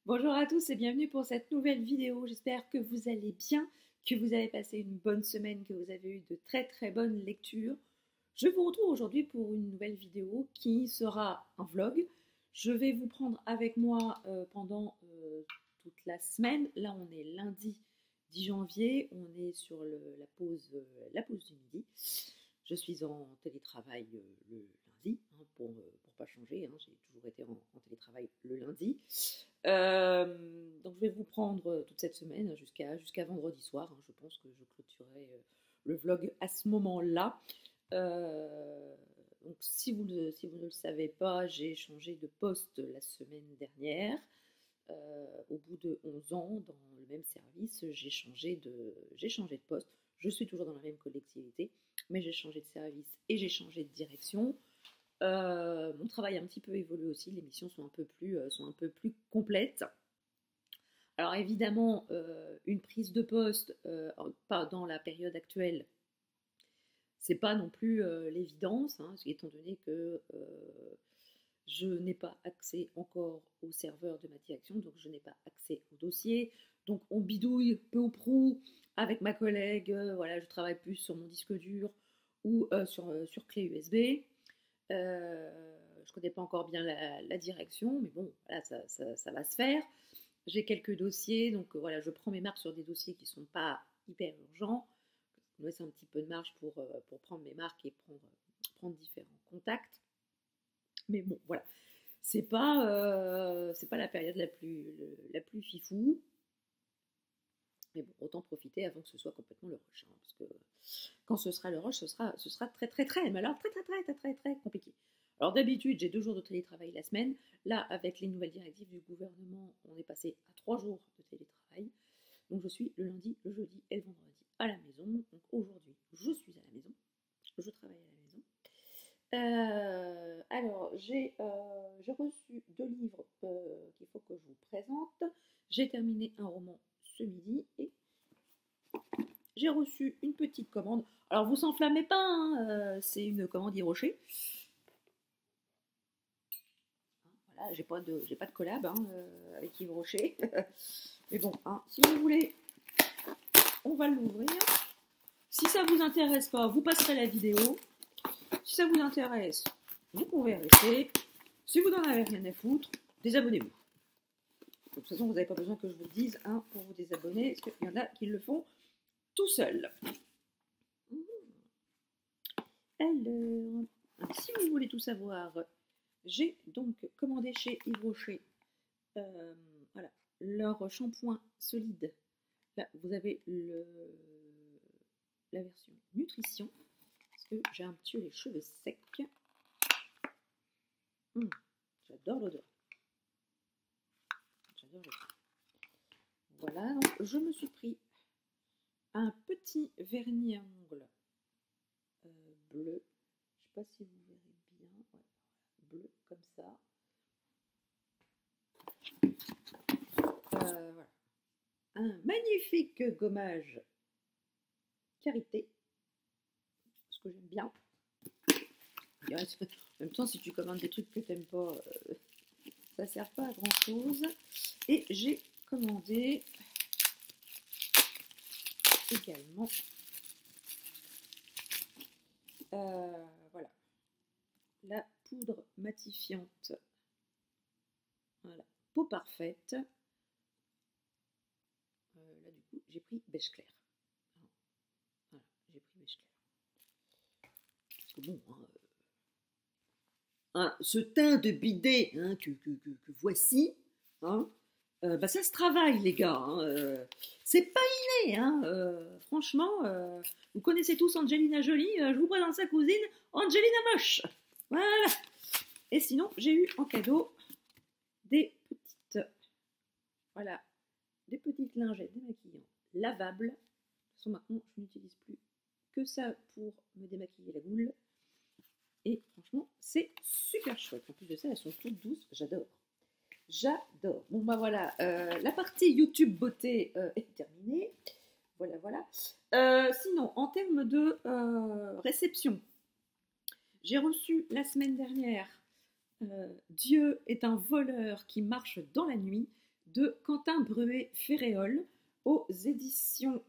Bonjour à tous et bienvenue pour cette nouvelle vidéo. J'espère que vous allez bien, que vous avez passé une bonne semaine, que vous avez eu de très bonnes lectures. Je vous retrouve aujourd'hui pour une nouvelle vidéo qui sera un vlog. Je vais vous prendre avec moi pendant toute la semaine. Là, on est lundi 10 janvier, on est sur la pause du midi. Je suis en télétravail le lundi, pour pas changer, j'ai toujours été en télétravail le lundi. Donc je vais vous prendre toute cette semaine jusqu'à vendredi soir. Je pense que je clôturerai le vlog à ce moment-là. Donc si vous ne le savez pas, j'ai changé de poste la semaine dernière. Au bout de 11 ans dans le même service, j'ai changé de poste. Je suis toujours dans la même collectivité, mais j'ai changé de service et j'ai changé de direction. Mon travail a un petit peu évolué aussi, les missions sont un peu plus complètes. Alors évidemment, une prise de poste, pas dans la période actuelle, c'est pas non plus l'évidence, étant donné que je n'ai pas accès encore au serveur de ma direction, donc je n'ai pas accès au dossier. Donc on bidouille peu ou prou avec ma collègue, voilà, je travaille plus sur mon disque dur ou sur clé USB. Je ne connais pas encore bien la direction, mais bon, voilà, ça va se faire. J'ai quelques dossiers, donc voilà, je prends mes marques sur des dossiers qui ne sont pas hyper urgents. Je me laisse un petit peu de marge pour prendre mes marques et prendre différents contacts. Mais bon, voilà, c'est pas la période la plus fifou. Mais bon, autant profiter avant que ce soit complètement le rush, parce que quand ce sera le rush, ce sera mais alors très compliqué. Alors d'habitude, j'ai 2 jours de télétravail la semaine. Là, avec les nouvelles directives du gouvernement, on est passé à 3 jours de télétravail. Donc je suis le lundi, le jeudi et le vendredi à la maison. Donc aujourd'hui, je suis à la maison. Je travaille à la maison. Alors, j'ai reçu 2 livres qu'il faut que je vous présente. J'ai terminé un roman ce midi et j'ai reçu une petite commande. Alors, vous s'enflammez pas, c'est une commande Rocher. Voilà, j'ai pas de collab avec Yves Rocher. Mais bon, si vous voulez, on va l'ouvrir. Si ça vous intéresse pas, vous passerez la vidéo. Si ça vous intéresse, vous pouvez rester. Si vous n'en avez rien à foutre, désabonnez-vous. De toute façon, vous n'avez pas besoin que je vous le dise pour vous désabonner, parce qu'il y en a qui le font tout seuls. Alors, si vous voulez tout savoir, j'ai donc commandé chez Yves Rocher voilà, leur shampoing solide. Là, vous avez la version nutrition, parce que j'ai un petit peu les cheveux secs. J'adore l'odeur. Voilà, donc je me suis pris un petit vernis à ongles bleu. Je ne sais pas si vous verrez bien. Ouais, bleu comme ça. Voilà. Un magnifique gommage Karité. Ce que j'aime bien. En même temps, si tu commandes des trucs que tu n'aimes pas, ça ne sert pas à grand chose. Et j'ai commandé également voilà, la poudre matifiante. Voilà, peau parfaite. Là, du coup, j'ai pris beige clair. Voilà, j'ai pris beige clair. Parce que bon, ce teint de bidet que voici, ça se travaille, les gars. C'est pas inné. Franchement, vous connaissez tous Angelina Jolie. Je vous présente sa cousine, Angelina Moche. Voilà. Et sinon, j'ai eu en cadeau des petites lingettes démaquillantes lavables. De toute façon, maintenant, je n'utilise plus que ça pour me démaquiller la boule. Et franchement, c'est super chouette. En plus de ça, elles sont toutes douces. J'adore. Bon, voilà. La partie YouTube beauté est terminée. Voilà. Sinon, en termes de réception, j'ai reçu la semaine dernière Dieu est un voleur qui marche dans la nuit de Quentin Bruet-Ferréol aux éditions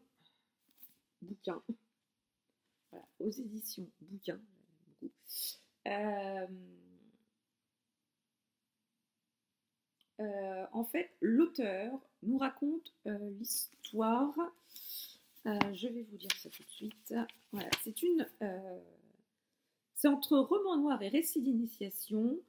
Bouquin. Voilà, aux éditions Bouquin. En fait, l'auteur nous raconte l'histoire. Je vais vous dire ça tout de suite. Voilà, c'est entre roman noir et récit d'initiation.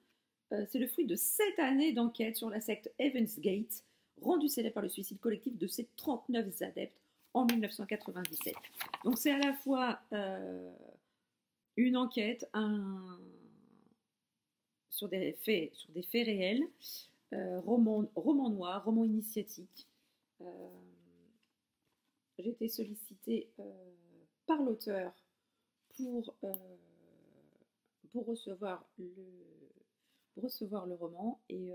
C'est le fruit de 7 années d'enquête sur la secte Heaven's Gate, rendue célèbre par le suicide collectif de ses 39 adeptes en 1997. Donc c'est à la fois une enquête sur des faits réels, roman noir, roman initiatique. J'ai été sollicitée par l'auteur pour recevoir le roman, et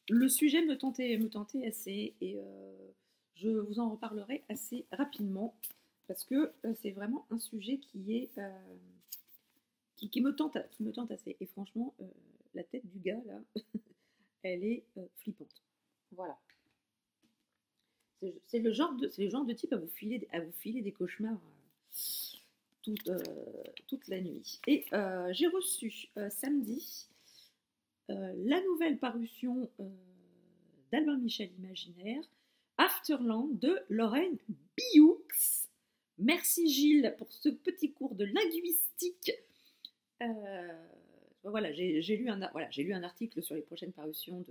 le sujet me tentait assez, et je vous en reparlerai assez rapidement parce que c'est vraiment un sujet qui me tente assez, et franchement la tête du gars là elle est flippante. Voilà. C'est le genre de type à vous filer des cauchemars toute la nuit. Et j'ai reçu samedi la nouvelle parution d'Albin Michel Imaginaire, Afterland de Lorraine Bioux. Merci Gilles pour ce petit cours de linguistique. Voilà, j'ai lu un article sur les prochaines parutions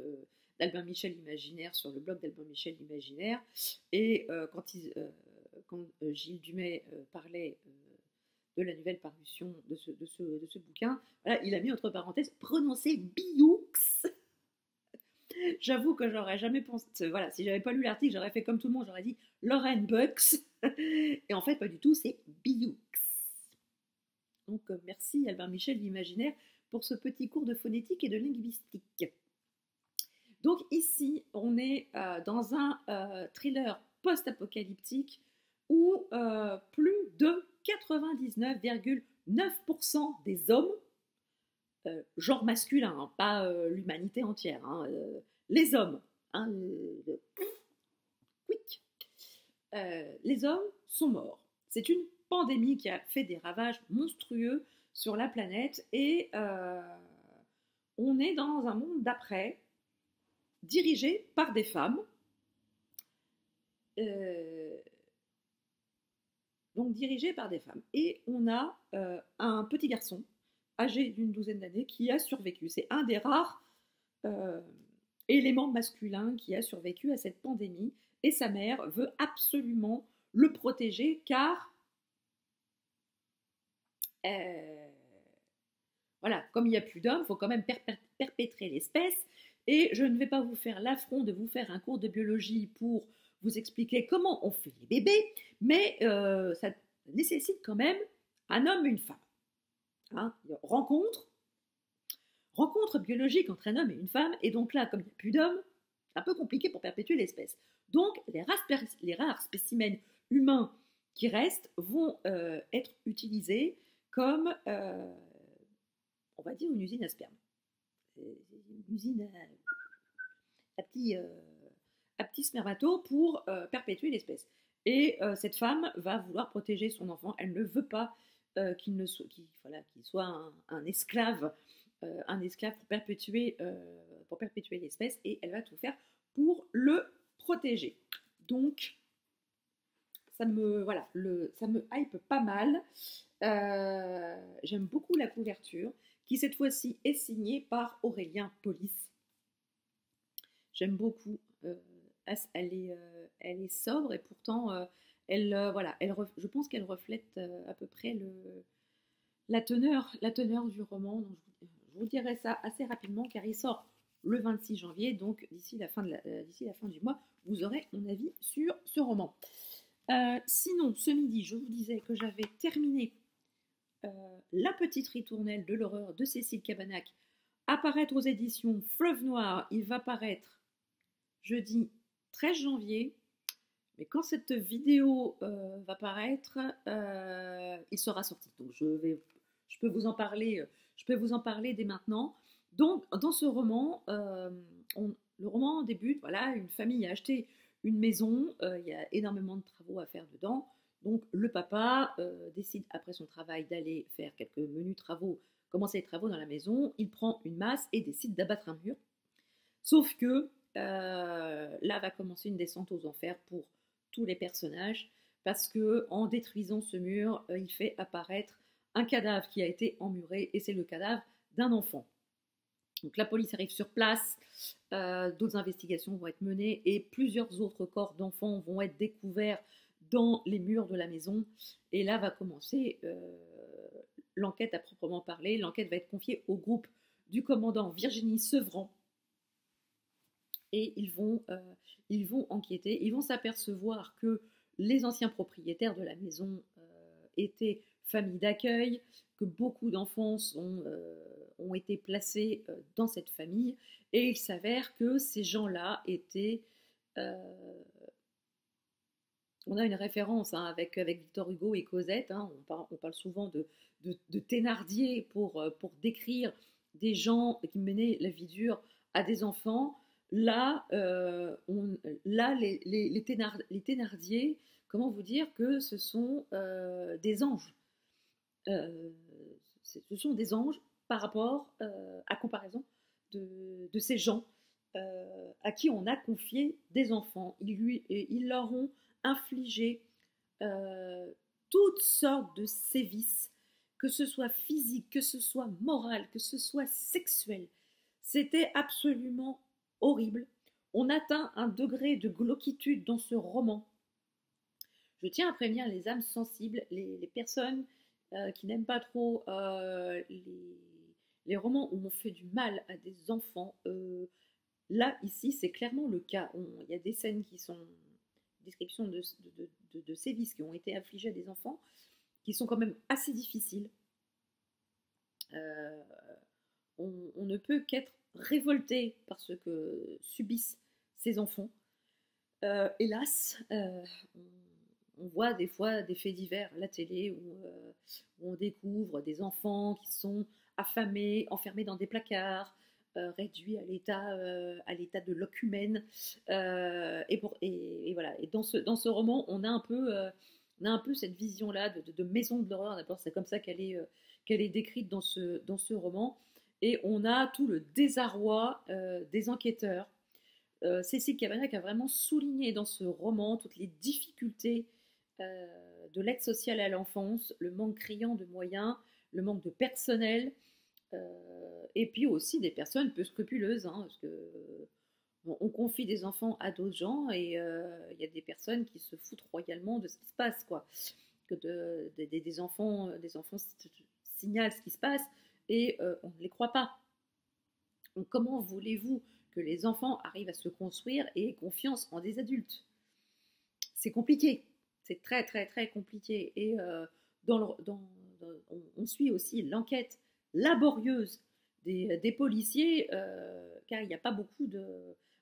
d'Albin Michel Imaginaire sur le blog d'Albin Michel Imaginaire, et quand Gilles Dumay parlait de la nouvelle parution de ce bouquin, voilà, il a mis entre parenthèses prononcé Bioux. J'avoue que j'aurais jamais pensé, voilà, si j'avais pas lu l'article, j'aurais fait comme tout le monde, j'aurais dit Lorraine Bucks, et en fait pas du tout, c'est Bioux. Donc merci Albin Michel l'Imaginaire pour ce petit cours de phonétique et de linguistique. Donc ici, on est dans un thriller post-apocalyptique où plus de 99,9% des hommes, genre masculin, hein, pas l'humanité entière, hein, les hommes, hein, quick, les hommes sont morts. C'est une pandémie qui a fait des ravages monstrueux sur la planète, et on est dans un monde d'après dirigé par des femmes, et on a un petit garçon âgé d'une douzaine d'années qui a survécu. C'est un des rares éléments masculins qui a survécu à cette pandémie, et sa mère veut absolument le protéger car voilà, comme il n'y a plus d'hommes, il faut quand même perpétrer l'espèce, et je ne vais pas vous faire l'affront de vous faire un cours de biologie pour vous expliquer comment on fait les bébés, mais ça nécessite quand même un homme et une femme. Hein, rencontre biologique entre un homme et une femme, et donc là, comme il n'y a plus d'hommes, c'est un peu compliqué pour perpétuer l'espèce. Donc les rares spécimens humains qui restent vont être utilisés comme, on va dire, une usine à sperme. Une usine à petits spermatos pour perpétuer l'espèce. Et cette femme va vouloir protéger son enfant. Elle ne veut pas qu'il soit un esclave pour perpétuer l'espèce, et elle va tout faire pour le protéger. Donc ça me hype pas mal. J'aime beaucoup la couverture, qui cette fois-ci est signée par Aurélien Polis. J'aime beaucoup. Elle est sobre, et pourtant je pense qu'elle reflète à peu près la teneur du roman. Donc je vous dirai ça assez rapidement car il sort le 26 janvier, donc d'ici la fin du mois, vous aurez mon avis sur ce roman. Sinon, ce midi, je vous disais que j'avais terminé La Petite Ritournelle de l'horreur de Cécile Cabannac, apparaître aux éditions Fleuve Noir. Il va paraître jeudi 13 janvier. Mais quand cette vidéo va paraître, il sera sorti. Donc je peux vous en parler dès maintenant. Donc dans ce roman, Le roman débute, voilà, une famille a acheté une maison, il y a énormément de travaux à faire dedans. Donc le papa décide après son travail d'aller faire quelques menus travaux, commencer les travaux dans la maison. Il prend une masse et décide d'abattre un mur. Sauf que là va commencer une descente aux enfers pour tous les personnages, parce que en détruisant ce mur, il fait apparaître un cadavre qui a été emmuré, et c'est le cadavre d'un enfant. Donc la police arrive sur place, d'autres investigations vont être menées, et plusieurs autres corps d'enfants vont être découverts dans les murs de la maison. Et là va commencer l'enquête à proprement parler. L'enquête va être confiée au groupe du commandant Virginie Sevran, et ils vont enquêter. Ils vont s'apercevoir que les anciens propriétaires de la maison étaient famille d'accueil, que beaucoup d'enfants ont été placés dans cette famille, et il s'avère que ces gens-là étaient... on a une référence hein, avec Victor Hugo et Cosette, hein, on parle souvent de Thénardier pour décrire des gens qui menaient la vie dure à des enfants. Là, les Thénardier, comment vous dire que ce sont des anges. Ce sont des anges par rapport à comparaison de ces gens à qui on a confié des enfants. Ils leur ont infligé toutes sortes de sévices, que ce soit physique, que ce soit moral, que ce soit sexuel. C'était absolument horrible. On atteint un degré de glauquitude dans ce roman. Je tiens à prévenir les âmes sensibles, les personnes qui n'aiment pas trop les romans où on fait du mal à des enfants. Là, ici, c'est clairement le cas. Il y a des scènes qui sont descriptions de sévices qui ont été infligés à des enfants, qui sont quand même assez difficiles. On ne peut qu'être révolté par ce que subissent ces enfants. Hélas, on voit des fois des faits divers à la télé où on découvre des enfants qui sont affamés, enfermés dans des placards, réduits à l'état de locumène. Et voilà. Et dans ce roman, on a un peu cette vision-là de maison de l'horreur. D'abord, c'est comme ça qu'elle est décrite dans ce roman. Et on a tout le désarroi des enquêteurs. Cécile Cabanak a vraiment souligné dans ce roman toutes les difficultés de l'aide sociale à l'enfance, le manque criant de moyens, le manque de personnel, et puis aussi des personnes peu scrupuleuses, hein, parce que on confie des enfants à d'autres gens, et il y a des personnes qui se foutent royalement de ce qui se passe, quoi. Que des enfants signalent ce qui se passe, et on ne les croit pas. Donc comment voulez-vous que les enfants arrivent à se construire et aient confiance en des adultes? C'est compliqué, c'est très très très compliqué. Et on suit aussi l'enquête laborieuse des policiers, car il n'y a pas beaucoup de...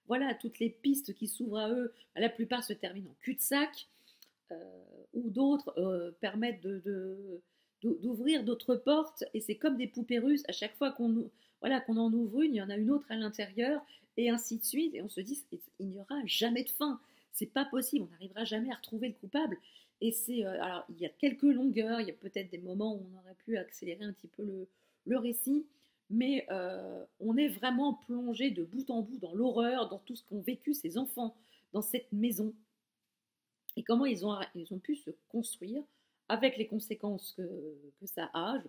Voilà, toutes les pistes qui s'ouvrent à eux, la plupart se terminent en cul-de-sac, ou d'autres permettent d'ouvrir d'autres portes, et c'est comme des poupées russes. À chaque fois qu'on en ouvre une, il y en a une autre à l'intérieur, et ainsi de suite, et on se dit il n'y aura jamais de fin, c'est pas possible, on n'arrivera jamais à retrouver le coupable. Et alors il y a quelques longueurs, il y a peut-être des moments où on aurait pu accélérer un petit peu le récit, mais on est vraiment plongé de bout en bout dans l'horreur, dans tout ce qu'ont vécu ces enfants dans cette maison, et comment ils ont pu se construire avec les conséquences que ça a. Je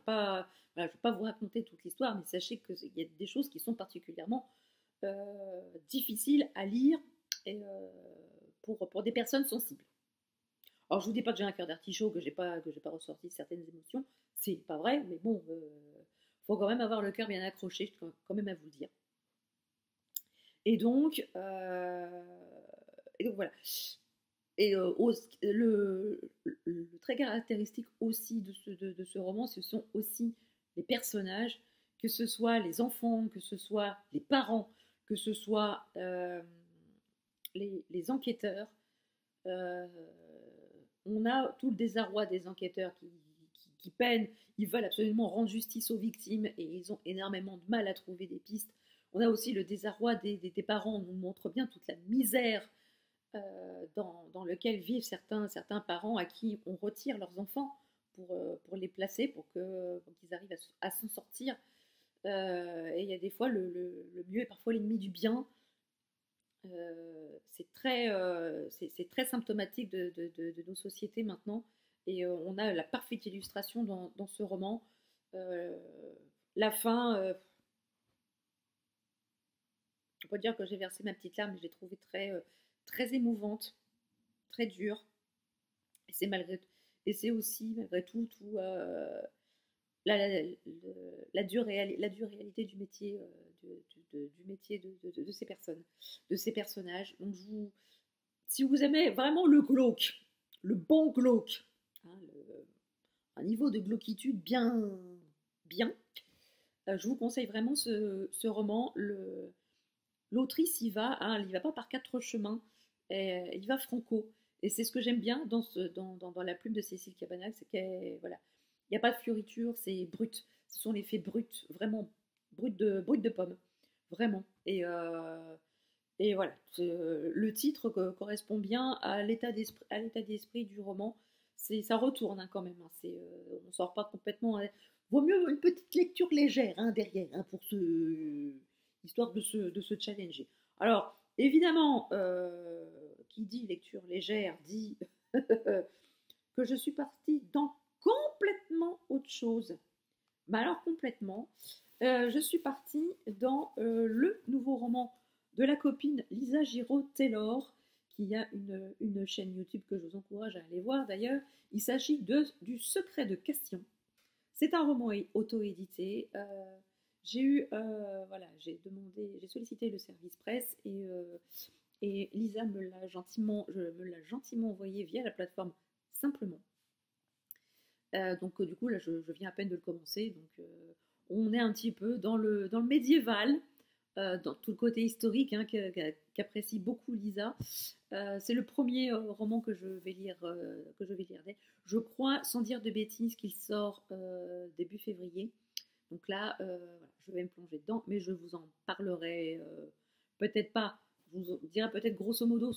ne vais pas vous raconter toute l'histoire, mais sachez qu'il y a des choses qui sont particulièrement difficiles à lire, et, pour des personnes sensibles. Alors je ne vous dis pas que j'ai un cœur d'artichaut, que j'ai pas ressorti certaines émotions, c'est pas vrai, mais bon, faut quand même avoir le cœur bien accroché, je tiens quand même à vous le dire. Et donc voilà. Et le très caractéristique aussi de ce roman, ce sont aussi les personnages, que ce soit les enfants, que ce soit les parents, que ce soit les enquêteurs. On a tout le désarroi des enquêteurs qui peinent, ils veulent absolument rendre justice aux victimes, et ils ont énormément de mal à trouver des pistes on a aussi le désarroi des parents. On nous montre bien toute la misère dans lequel vivent certains parents à qui on retire leurs enfants pour les placer, pour qu'ils arrivent à s'en sortir. Et il y a des fois le mieux est parfois l'ennemi du bien. C'est très symptomatique de nos sociétés maintenant. Et on a la parfaite illustration dans ce roman. Euh, la fin, on peut dire que j'ai versé ma petite larme, mais je l'ai trouvée très émouvante, très dure. Et c'est aussi malgré la dure réalité du métier, du métier de ces personnes, de ces personnages. Donc si vous aimez vraiment le glauque, le bon glauque, hein, un niveau de glauquitude bien, je vous conseille vraiment ce roman. L'autrice il va pas par quatre chemins, il va franco. Et c'est ce que j'aime bien dans la plume de Cécile Cabanel, c'est voilà, il n'y a pas de fioriture, c'est brut. Ce sont les faits bruts, vraiment bruts de pommes, vraiment. Et voilà, le titre correspond bien à l'état d'esprit du roman. Ça retourne hein, quand même. Hein, on sort pas complètement. Hein. Vaut mieux une petite lecture légère hein, derrière hein, histoire de se challenger. Alors, évidemment, qui dit lecture légère dit que je suis partie dans complètement autre chose. Mais alors complètement, je suis partie dans le nouveau roman de la copine Lisa Giraud-Taylor, qui a une chaîne YouTube que je vous encourage à aller voir d'ailleurs. Il s'agit du Secret de Castillon. C'est un roman auto-édité. J'ai sollicité le service presse et Lisa me l'a gentiment envoyé via la plateforme Simplement. Donc du coup là je viens à peine de le commencer, donc on est un petit peu dans le médiéval, dans tout le côté historique hein, qu'apprécie beaucoup Lisa. C'est le premier roman que je vais lire je crois sans dire de bêtises qu'il sort début février, donc là voilà, je vais me plonger dedans, mais je vous en parlerai peut-être pas. Je vous dirai peut-être grosso modo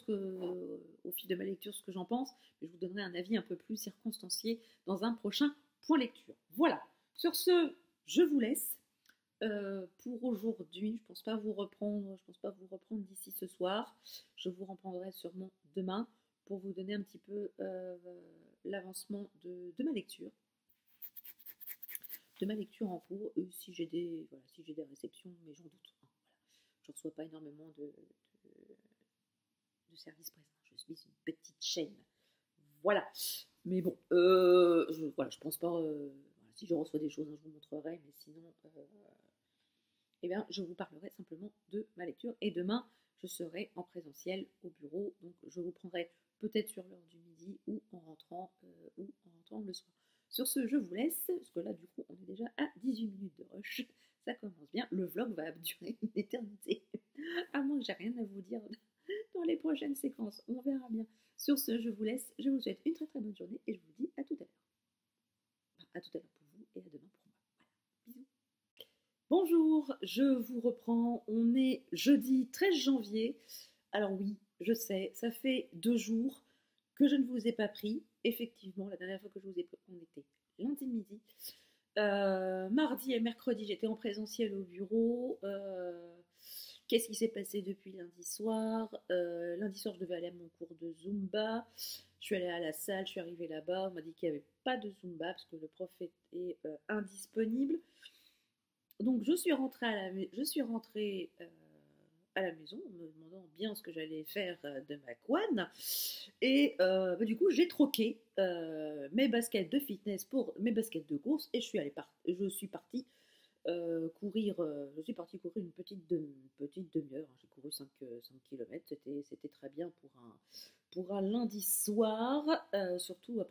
au fil de ma lecture ce que j'en pense, mais je vous donnerai un avis un peu plus circonstancié dans un prochain point lecture. Voilà, sur ce, je vous laisse pour aujourd'hui. Je pense pas vous reprendre d'ici ce soir. Je vous reprendrai sûrement demain pour vous donner un petit peu l'avancement de ma lecture. De ma lecture en cours, si j'ai des réceptions, mais j'en doute. Hein, voilà. Je ne reçois pas énormément de service présent. Je suis une petite chaîne. Voilà. Mais bon, je pense pas. Si je reçois des choses, hein, je vous montrerai. Mais sinon, eh bien, je vous parlerai simplement de ma lecture. Et demain, je serai en présentiel au bureau. Donc, je vous prendrai peut-être sur l'heure du midi ou en rentrant le soir. Sur ce, je vous laisse, parce que là, du coup, on est déjà à 18 minutes de rush. Ça commence bien. Le vlog va durer une éternité. À moins que j'ai rien à vous dire dans les prochaines séquences. On verra bien. Sur ce, je vous laisse. Je vous souhaite une très très bonne journée et je vous dis à tout à l'heure. Enfin, à tout à l'heure pour vous et à demain pour moi. Voilà. Bisous. Bonjour, je vous reprends. On est jeudi 13 janvier. Alors oui, je sais, ça fait 2 jours que je ne vous ai pas pris. Effectivement, la dernière fois que je vous ai pris, on était lundi midi. Mardi et mercredi, j'étais en présentiel au bureau. Qu'est-ce qui s'est passé depuis lundi soir? Lundi soir, je devais aller à mon cours de Zumba. Je suis allée à la salle, je suis arrivée là-bas. On m'a dit qu'il n'y avait pas de Zumba parce que le prof était indisponible. Donc, je suis rentrée à la maison en me demandant bien ce que j'allais faire de ma couenne. Et du coup, j'ai troqué mes baskets de fitness pour mes baskets de course et je suis partie courir. Je suis partie courir une petite demi-heure. J'ai couru 5 km. C'était très bien pour un lundi soir. Surtout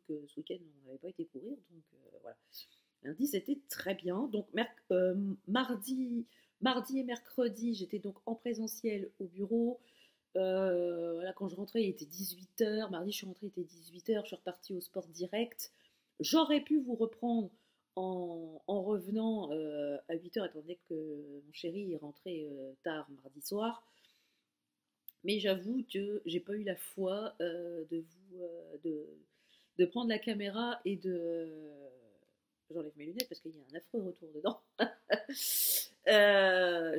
que ce week-end, on n'avait pas été courir. Donc voilà. Lundi, c'était très bien. Donc mardi et mercredi, j'étais donc en présentiel au bureau. Là, quand je rentrais, il était 18h. Mardi, je suis rentrée, il était 18h. Je suis repartie au sport direct. J'aurais pu vous reprendre en revenant à 8 heures, étant donné que mon chéri est rentré tard mardi soir. Mais j'avoue que j'ai pas eu la foi de prendre la caméra et de. J'enlève mes lunettes parce qu'il y a un affreux retour dedans.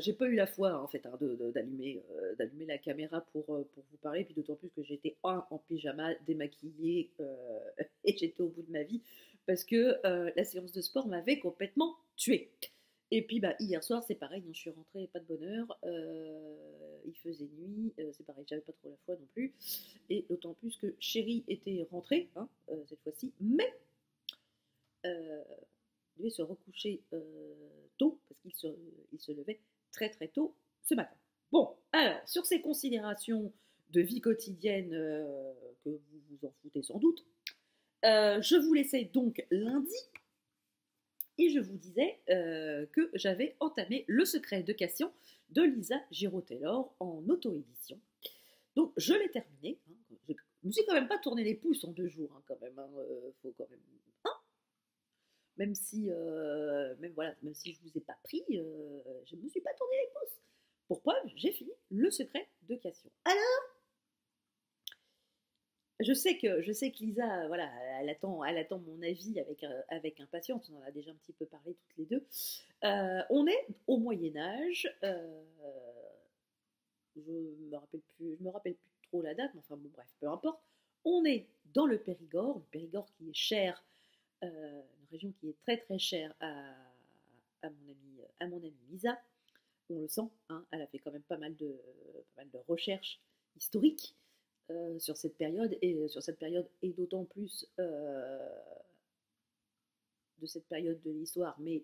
J'ai pas eu la foi en fait d'allumer la caméra pour vous parler, puis d'autant plus que j'étais en pyjama, démaquillée et j'étais au bout de ma vie parce que la séance de sport m'avait complètement tuée. Et puis bah, hier soir, c'est pareil, je suis rentrée, pas de bonheur, il faisait nuit, c'est pareil, j'avais pas trop la foi non plus, et d'autant plus que chéri était rentré, hein, cette fois-ci, mais il devait se recoucher tôt, parce il se levait très très tôt ce matin. Bon, alors, sur ces considérations de vie quotidienne que vous vous en foutez sans doute, je vous laissais donc lundi, et je vous disais que j'avais entamé Le secret de Cassian de Lisa Giraud-Taylor en auto-édition. Donc je l'ai terminé. Hein, je me suis quand même pas tourné les pouces en 2 jours, hein, quand même. Hein, faut quand même. Hein, même si, même si je vous ai pas pris, je me suis pas tourné les pouces. Pour preuve, j'ai fini Le secret de Cassian. Alors, je sais que Lisa, voilà, elle attend mon avis avec impatience. On en a déjà un petit peu parlé toutes les deux. On est au Moyen Âge. Je me rappelle plus trop la date, mais enfin bon, bref, peu importe. On est dans le Périgord qui est cher, une région qui est très très chère à mon amie Lisa. On le sent, hein, elle a fait quand même pas mal de recherches historiques sur cette période et d'autant plus de cette période de l'histoire, mais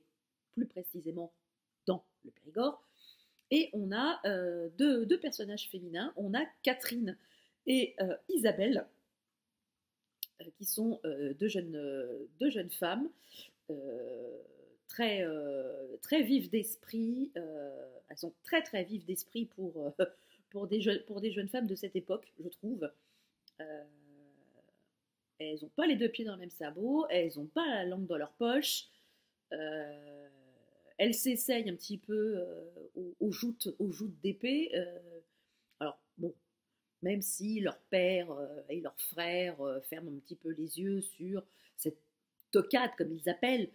plus précisément dans le Périgord. Et on a deux personnages féminins. On a Catherine et Isabelle, qui sont deux jeunes femmes très, très vives d'esprit. Elles sont très très vives d'esprit pour des jeunes femmes de cette époque, je trouve. Elles n'ont pas les 2 pieds dans le même sabot, elles n'ont pas la langue dans leur poche. Elles s'essayent un petit peu aux joutes d'épée. Alors, bon, même si leur père et leur frère ferment un petit peu les yeux sur cette tocade, comme ils appellent,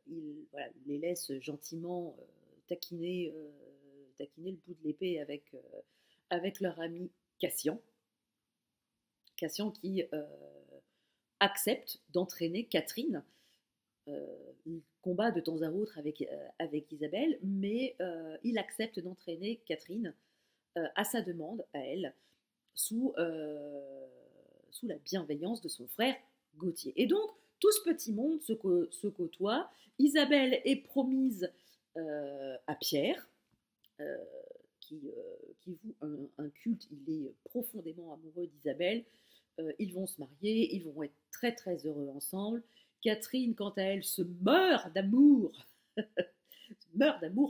ils les laissent gentiment taquiner le bout de l'épée avec leur ami Cassian. Cassian qui accepte d'entraîner Catherine. Il combat de temps à autre avec Isabelle, mais il accepte d'entraîner Catherine à sa demande, à elle, sous la bienveillance de son frère Gauthier. Et donc, tout ce petit monde se côtoie. Isabelle est promise à Pierre, qui voue un culte. Il est profondément amoureux d'Isabelle. Ils vont se marier, ils vont être très très heureux ensemble. Catherine, quant à elle, se meurt d'amour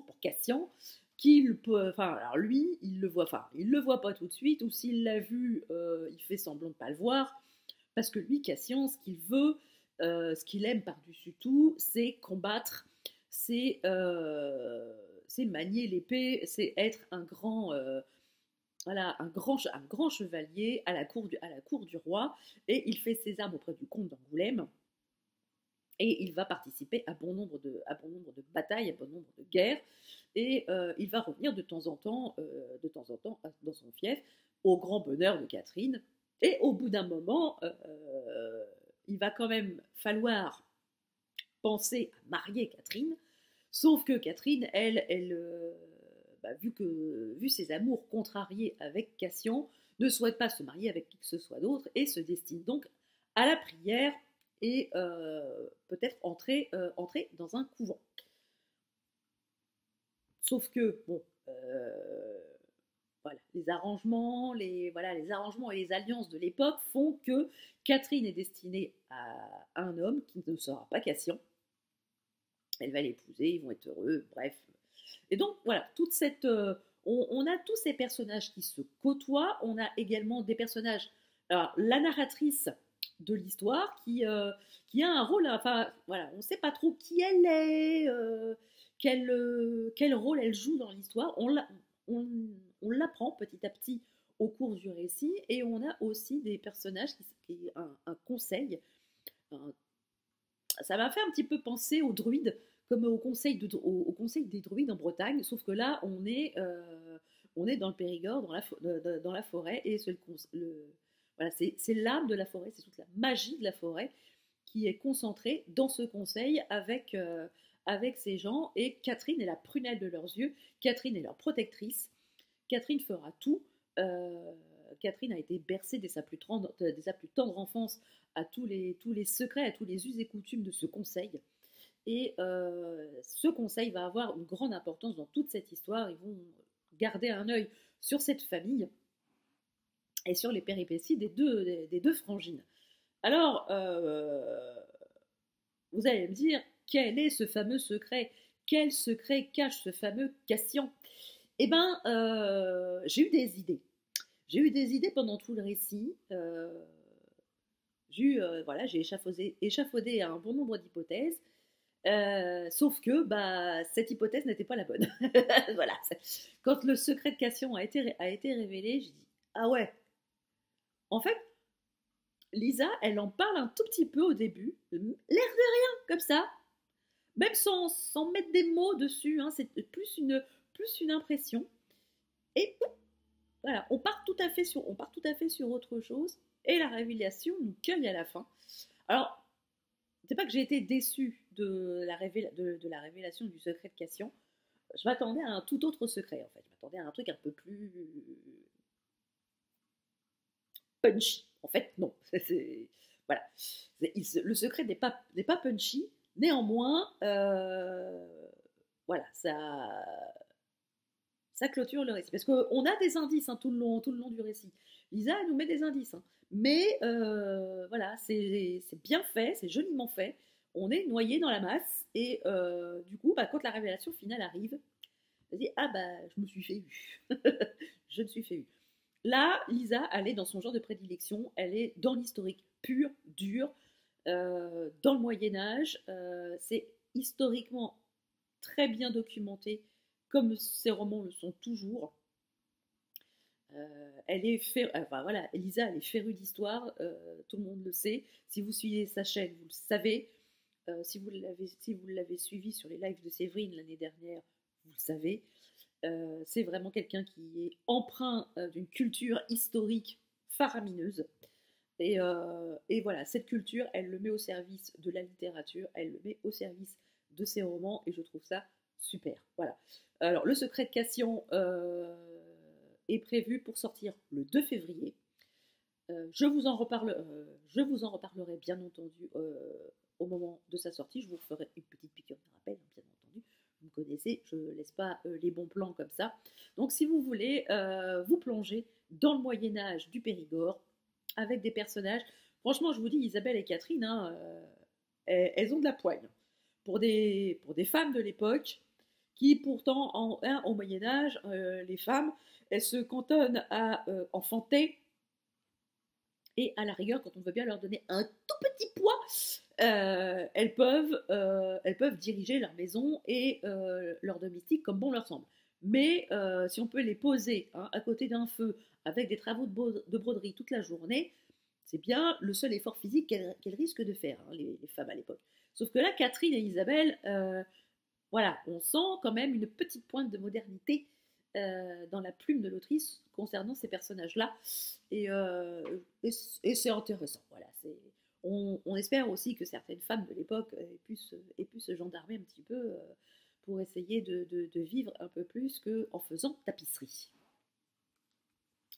pour Cassian, alors lui, il le voit pas tout de suite, ou s'il l'a vu, il fait semblant de pas le voir, parce que lui, Cassian, ce qu'il veut, ce qu'il aime par-dessus tout, c'est combattre, c'est manier l'épée, c'est être un grand chevalier à la cour du roi, et il fait ses armes auprès du comte d'Angoulême, et il va participer à bon nombre de batailles, à bon nombre de guerres, et il va revenir de temps en temps dans son fief, au grand bonheur de Catherine, et au bout d'un moment, il va quand même falloir penser à marier Catherine, sauf que Catherine, elle vu ses amours contrariés avec Cassian, ne souhaite pas se marier avec qui que ce soit d'autre, et se destine donc à la prière, et peut-être entrer dans un couvent. Sauf que, bon, les arrangements et les alliances de l'époque font que Catherine est destinée à un homme qui ne sera pas Cassian. Elle va l'épouser, ils vont être heureux, bref. Et donc, voilà, on a tous ces personnages qui se côtoient. On a également des personnages. Alors, la narratrice, de l'histoire qui a un rôle, enfin voilà, on ne sait pas trop qui elle est, quel rôle elle joue dans l'histoire. On, on l'apprend petit à petit au cours du récit et on a aussi des personnages un conseil. Un- Ça m'a fait un petit peu penser aux druides, comme au conseil des druides en Bretagne, sauf que là on est dans le Périgord, dans la forêt, et voilà, c'est l'âme de la forêt, c'est toute la magie de la forêt qui est concentrée dans ce conseil avec ces gens, et Catherine est la prunelle de leurs yeux, Catherine est leur protectrice, Catherine fera tout. Euh, Catherine a été bercée dès sa plus tendre enfance à tous les secrets, à tous les us et coutumes de ce conseil. Et ce conseil va avoir une grande importance dans toute cette histoire. Ils vont garder un œil sur cette famille et sur les péripéties des deux frangines. Alors, vous allez me dire, quel est ce fameux secret? Quel secret cache ce fameux Cassian? Eh bien, j'ai eu des idées. J'ai eu des idées pendant tout le récit. Voilà, j'ai échafaudé un bon nombre d'hypothèses. Sauf que bah, cette hypothèse n'était pas la bonne. Voilà. Quand le secret de Cassian a été révélé, j'ai dit ah ouais. En fait, Lisa, elle en parle un tout petit peu au début, l'air de rien, comme ça, même sans mettre des mots dessus. Hein, c'est plus une impression. Et voilà, on part tout à fait sur autre chose. Et la révélation nous cueille à la fin. Alors, c'est pas que j'ai été déçue de la révélation du secret de Cassian. Je m'attendais à un tout autre secret, en fait. Je m'attendais à un truc un peu plus punchy. En fait, non. Voilà. Le secret n'est pas punchy. Néanmoins, voilà, ça clôture le récit. Parce qu'on a des indices hein, tout le long du récit. Lisa, elle nous met des indices. Hein. Mais voilà, c'est bien fait, c'est joliment fait. On est noyé dans la masse. Et du coup, bah, quand la révélation finale arrive, elle dit ah bah, je me suis fait eu. Je me suis fait eu. Là, Lisa, elle est dans son genre de prédilection. Elle est dans l'historique pur, dur, dans le Moyen-Âge. C'est historiquement très bien documenté, comme ces romans le sont toujours. Enfin voilà, Elisa, elle est férue d'histoire, tout le monde le sait. Si vous suivez sa chaîne, vous le savez. Si vous l'avez suivi sur les lives de Séverine l'année dernière, vous le savez. C'est vraiment quelqu'un qui est empreint d'une culture historique faramineuse. Et voilà, cette culture, elle le met au service de la littérature, elle le met au service de ses romans, et je trouve ça super. Voilà. Alors, Le Secret de Cassian est prévu pour sortir le 2 février. Je vous en reparlerai bien entendu au moment de sa sortie. Je vous ferai une petite piqûre de rappel, bien entendu. Vous me connaissez, je ne laisse pas les bons plans comme ça. Donc, si vous voulez vous plonger dans le Moyen-Âge du Périgord, avec des personnages. Franchement, je vous dis, Isabelle et Catherine, hein, elles ont de la poigne. Pour des femmes de l'époque, qui pourtant, au Moyen-Âge, les femmes, elles se cantonnent à enfanter, et à la rigueur, quand on veut bien leur donner un tout petit poids, elles peuvent diriger leur maison et leur domestique comme bon leur semble. Mais si on peut les poser hein, à côté d'un feu avec des travaux de broderie toute la journée, c'est bien le seul effort physique qu'elles risquent de faire, hein, les femmes à l'époque. Sauf que là, Catherine et Isabelle, voilà, on sent quand même une petite pointe de modernité dans la plume de l'autrice concernant ces personnages-là. Et, et c'est intéressant. Voilà, on espère aussi que certaines femmes de l'époque aient pu se gendarmer un petit peu pour essayer de vivre un peu plus qu'en faisant tapisserie.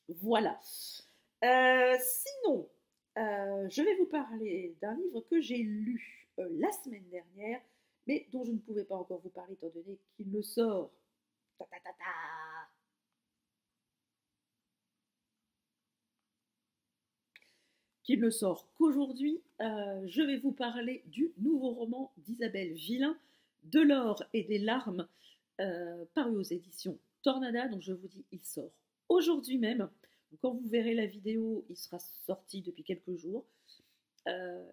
Voilà. Sinon, je vais vous parler d'un livre que j'ai lu la semaine dernière, mais dont je ne pouvais pas encore vous parler étant donné qu'il ne sort ta, ta, ta, ta, qu'il ne sort qu'aujourd'hui. Je vais vous parler du nouveau roman d'Isabelle Villain, De l'or et des larmes, paru aux éditions Tornada. Donc je vous dis, il sort aujourd'hui même. Donc, quand vous verrez la vidéo, il sera sorti depuis quelques jours.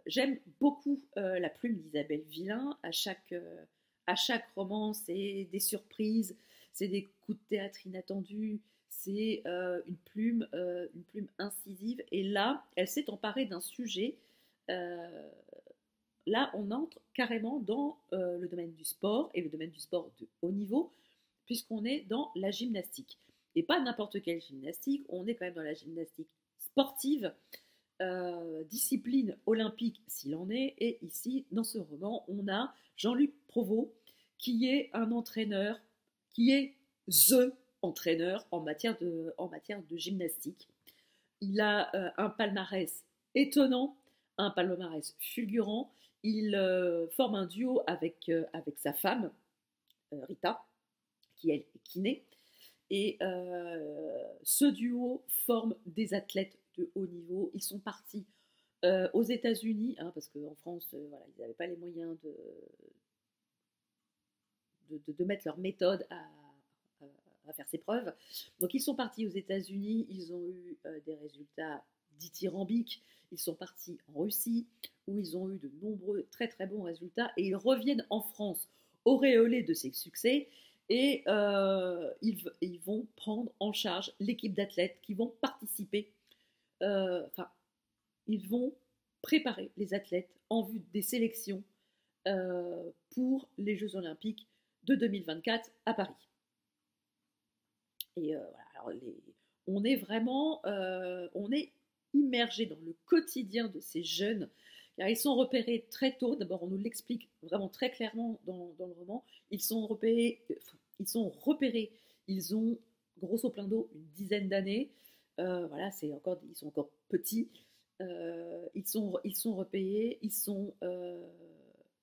J'aime beaucoup la plume d'Isabelle Villain. À chaque roman, c'est des surprises, c'est des coups de théâtre inattendus, c'est une plume incisive. Et là, elle s'est emparée d'un sujet. euh, Là, on entre carrément dans le domaine du sport, et le domaine du sport de haut niveau, puisqu'on est dans la gymnastique. Et pas n'importe quelle gymnastique, on est quand même dans la gymnastique sportive, discipline olympique s'il en est. Et ici, dans ce roman, on a Jean-Luc Provost, qui est un entraîneur, qui est THE entraîneur en matière de gymnastique. Il a un palmarès étonnant, un palmarès fulgurant. Il forme un duo avec sa femme, Rita, qui est kiné. Et ce duo forme des athlètes de haut niveau. Ils sont partis aux États-Unis, hein, parce qu'en France, voilà, ils n'avaient pas les moyens de mettre leur méthode à faire ses preuves. Donc ils sont partis aux États-Unis, ils ont eu des résultats dithyrambiques. Ils sont partis en Russie, où ils ont eu de nombreux très très bons résultats, et ils reviennent en France auréolés de ces succès. Et ils vont prendre en charge l'équipe d'athlètes qui vont participer. Enfin, ils vont préparer les athlètes en vue des sélections pour les Jeux Olympiques de 2024 à Paris. Et voilà, alors on est vraiment, on est immergé dans le quotidien de ces jeunes, car ils sont repérés très tôt. D'abord, on nous l'explique vraiment très clairement dans le roman. Ils sont repérés, ils ont grosso plaindo une dizaine d'années. Voilà, ils sont encore petits. Ils sont repérés, ils sont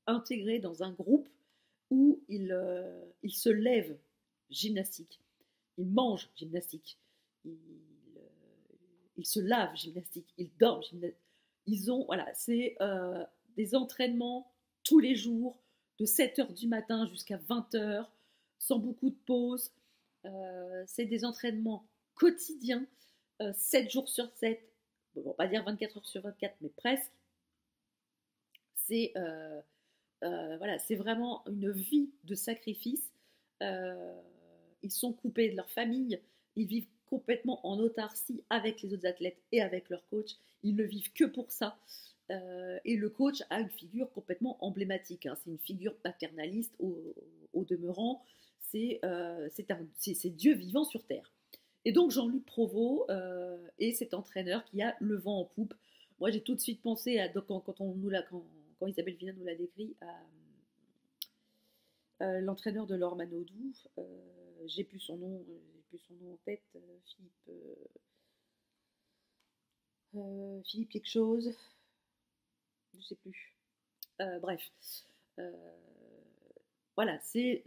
intégrés dans un groupe où ils se lèvent gymnastique, ils mangent gymnastique, ils se lavent gymnastique, ils dorment gymnastique. Voilà, c'est des entraînements tous les jours, de 7h du matin jusqu'à 20h, sans beaucoup de pauses. C'est des entraînements quotidiens, 7 jours sur 7, bon, on va pas dire 24 heures sur 24, mais presque. C'est voilà, c'est vraiment une vie de sacrifice. Ils sont coupés de leur famille, ils vivent complètement en autarcie avec les autres athlètes et avec leur coach. Ils ne vivent que pour ça. Et le coach a une figure complètement emblématique, hein. C'est une figure paternaliste au demeurant. C'est Dieu vivant sur terre. Et donc Jean-Luc Provost est cet entraîneur qui a le vent en poupe. Moi, j'ai tout de suite pensé à quand Isabelle Villain nous l'a décrit, à l'entraîneur de Laure Manodou. J'ai plus son nom en tête. Philippe quelque chose. Je sais plus. Bref. Voilà, c'est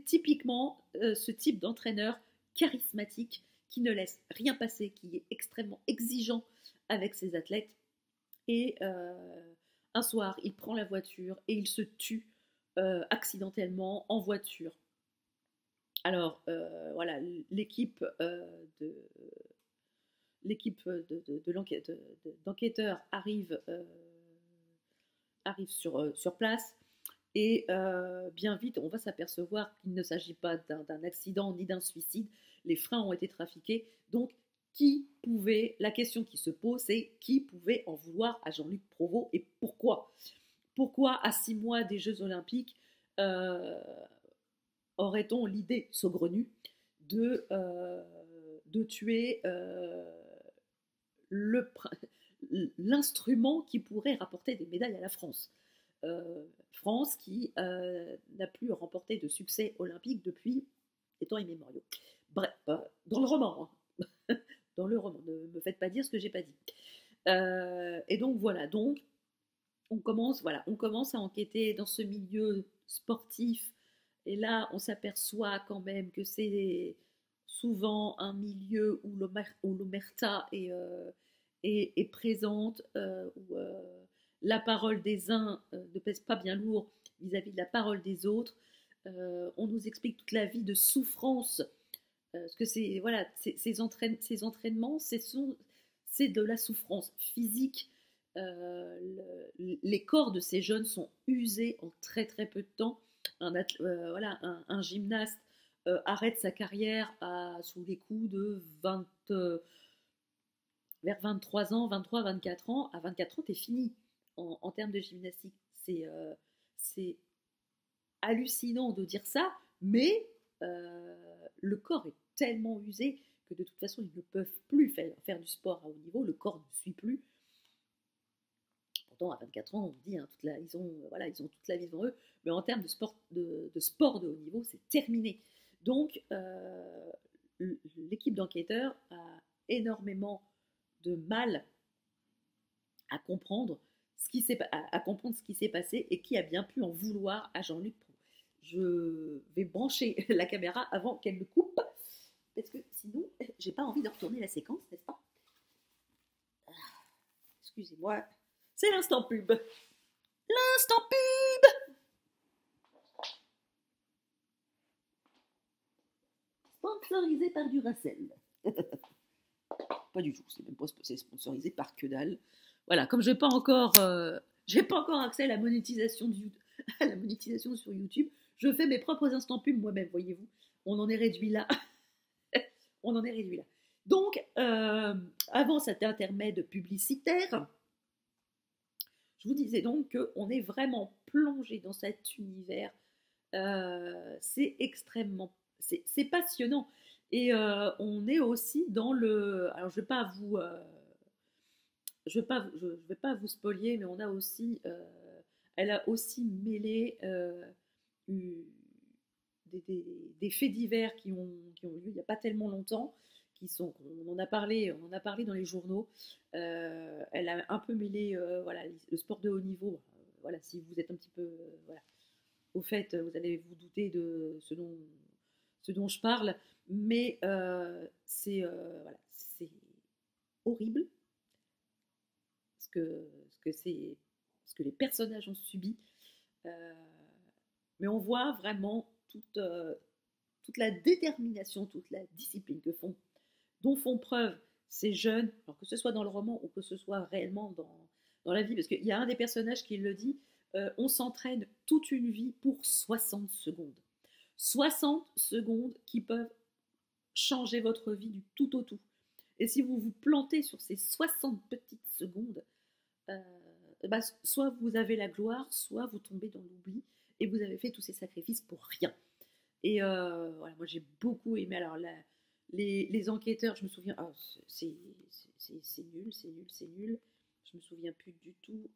typiquement ce type d'entraîneur charismatique qui ne laisse rien passer, qui est extrêmement exigeant avec ses athlètes. Et un soir, il prend la voiture et il se tue accidentellement en voiture. Alors voilà, l'équipe d'enquêteurs arrive sur place. Et bien vite, on va s'apercevoir qu'il ne s'agit pas d'un accident ni d'un suicide. Les freins ont été trafiqués. Donc, la question qui se pose, c'est qui pouvait en vouloir à Jean-Luc Provost et pourquoi? Pourquoi, à 6 mois des Jeux Olympiques, aurait-on l'idée saugrenue de tuer l'instrument qui pourrait rapporter des médailles à la France? France qui n'a plus remporté de succès olympique depuis des temps immémoriaux. Bref, dans le roman, hein. Dans le roman, ne me faites pas dire ce que j'ai pas dit. Et donc voilà, on commence à enquêter dans ce milieu sportif, et là on s'aperçoit quand même que c'est souvent un milieu où l'omerta est présente, où la parole des uns ne pèse pas bien lourd vis-à-vis de la parole des autres. On nous explique toute la vie de souffrance, parce que ces entraînements, c'est de la souffrance physique, les corps de ces jeunes sont usés en très très peu de temps. Voilà, un gymnaste arrête sa carrière sous les coups de 20, vers 23 ans, 23, 24 ans. À 24 ans, t'es fini en termes de gymnastique. C'est hallucinant de dire ça, mais le corps est tellement usé que de toute façon, ils ne peuvent plus faire du sport à haut niveau. Le corps ne suit plus. Pourtant, à 24 ans, on dit, hein, ils ont toute la vie devant eux. Mais en termes de sport de haut niveau, c'est terminé. Donc, l'équipe d'enquêteurs a énormément de mal à comprendre ce qui s'est passé et qui a bien pu en vouloir à Jean-Luc Proulx. Je vais brancher la caméra avant qu'elle ne coupe, parce que sinon, j'ai pas envie de retourner la séquence, n'est-ce pas? Excusez-moi, c'est l'instant pub. L'instant pub. Sponsorisé par Duracell. Pas du tout, c'est sponsorisé par que dalle. Voilà, comme j'ai pas encore accès à la monétisation sur YouTube, je fais mes propres instants pubs moi-même, voyez-vous. On en est réduit là. On en est réduit là. Donc, avant cet intermède publicitaire, je vous disais donc qu'on est vraiment plongé dans cet univers. C'est extrêmement... C'est passionnant. Et on est aussi dans le... Alors, je ne vais pas vous spoiler, mais on a aussi... elle a aussi mêlé des faits divers qui ont lieu il n'y a pas tellement longtemps, on en a parlé dans les journaux. Elle a un peu mêlé voilà, le sport de haut niveau. Voilà, si vous êtes un petit peu voilà, au fait, vous allez vous douter de ce dont je parle, mais c'est horrible ce que les personnages ont subi. Mais on voit vraiment toute la détermination, toute la discipline dont font preuve ces jeunes, alors que ce soit dans le roman ou que ce soit réellement dans la vie, parce qu'il y a un des personnages qui le dit, on s'entraîne toute une vie pour 60 secondes. 60 secondes qui peuvent changer votre vie du tout au tout. Et si vous vous plantez sur ces 60 petites secondes, soit vous avez la gloire, soit vous tombez dans l'oubli et vous avez fait tous ces sacrifices pour rien. Et voilà, moi j'ai beaucoup aimé. Alors les enquêteurs, je me souviens, oh, c'est nul. Je me souviens plus du tout.